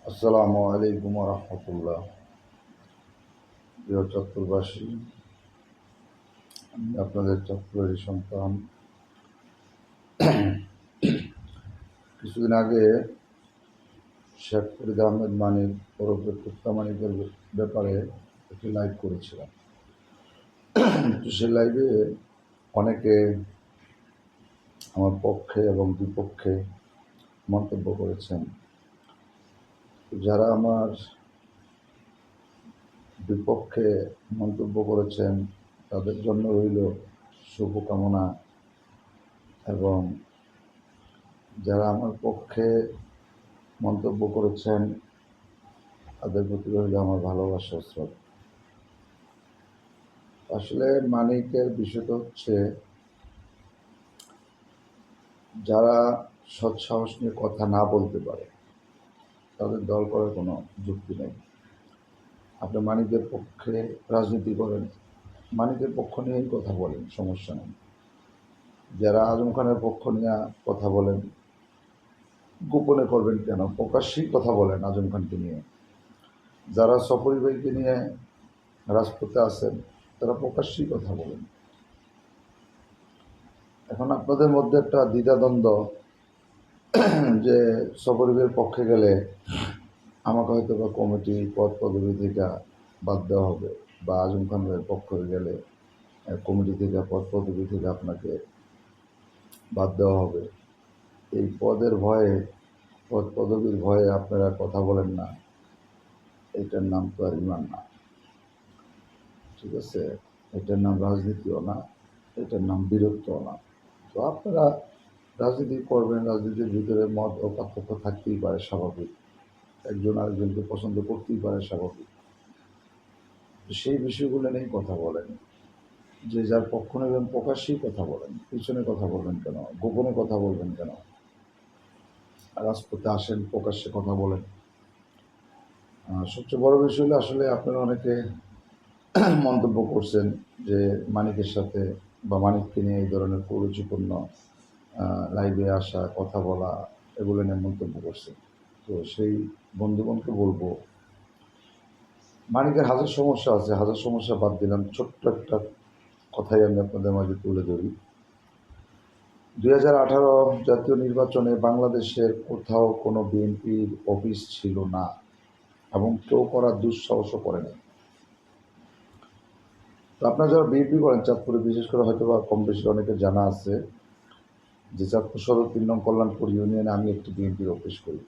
আসসালামু আলাইকুম রহমতুল্লাহ। প্রিয় চত্বরবাসী, আমি আপনাদের চত্বরের সন্তান। কিছুদিন আগে শেখ ফরিদ আহমেদ মানিক ওরফে কুত্তা মানিকের ব্যাপারে একটি লাইভ করেছিলাম। তো সেই লাইভে অনেকে আমার পক্ষে এবং বিপক্ষে মন্তব্য করেছেন। যারা আমার বিপক্ষে মন্তব্য করেছেন তাদের জন্য রইল শুভকামনা, এবং যারা আমার পক্ষে মন্তব্য করেছেন তাদের প্রতি রইল আমার ভালোবাসা শ্রদ্ধা। আসলে মানিকের বিষয়টা হচ্ছে, যারা সৎসাহস নিয়ে কথা না বলতে পারে তাদের দল করার কোনো যুক্তি নেই। আপনি মানিকের পক্ষে রাজনীতি করেন, মানিকের পক্ষ নিয়েই কথা বলেন, সমস্যা নেই। যারা আজম খানের পক্ষ নিয়ে কথা বলেন, গোপনে করবেন কেন, প্রকাশ্যেই কথা বলেন আজম খানকে নিয়ে। যারা সফরি ভাইকে নিয়ে রাজপথে আছেন তারা প্রকাশ্যেই কথা বলেন। এখন আপনাদের মধ্যে একটা দ্বিধাদ্বন্দ্ব যে সফরিবের পক্ষে গেলে আমাকে হয়তো বা কমিটি পদ পদবি থেকে বাদ দেওয়া হবে, বা আজম খানের পক্ষে গেলে কমিটি থেকে পদ পদবি থেকে আপনাকে বাদ দেওয়া হবে। এই পদের ভয়ে, পদ পদবীর ভয়ে আপনারা কথা বলেন না, এটার নাম তো আর ইমান না। ঠিক আছে, এটার নাম রাজনীতিও না, এটার নাম বীরত্বও না। তো আপনারা রাজনীতি করবেন, রাজনীতির ভিতরে মত ও পার্থক্য থাকতেই পারে, স্বাভাবিক। একজন আরেকজনকে পছন্দ করতেই পারে, স্বাভাবিক। সেই বিষয়গুলো নিয়েই কথা বলেন। যে যার পক্ষ নেবেন প্রকাশ্যেই কথা বলেন, পিছনে কথা বলবেন কেন, গোপনে কথা বলবেন কেন? রাজপথে আসেন, প্রকাশ্যে কথা বলেন। সবচেয়ে বড় বিষয় হলো, আসলে আপনারা অনেকে মন্তব্য করছেন যে মানিকের সাথে বা মানিককে নিয়ে এই ধরনের কুরুচিপূর্ণ লাইভে আসা, কথা বলা, এগুলো নিয়ে মন্তব্য করছেন। তো সেই বন্ধুগণকে বলবো, মানিকের হাজার সমস্যা আছে, হাজার সমস্যা বাদ দিলাম, ছোট্ট একটা কথাই আমি আপনাদের মাঝে তুলে ধরি। 2018 জাতীয় নির্বাচনে বাংলাদেশের কোথাও কোনো বিএনপির অফিস ছিল না, এবং কেউ করার দুঃসাহসও করে নাই। তো আপনারা যারা বিএনপি করেন চাঁদপুরে, বিশেষ করে হয়তো বা কম বেশি অনেকের জানা আছে যে চাঁদপুর সদর 3 নং কল্যাণপুর ইউনিয়নে আমি একটি বিএনপির অফিস করি।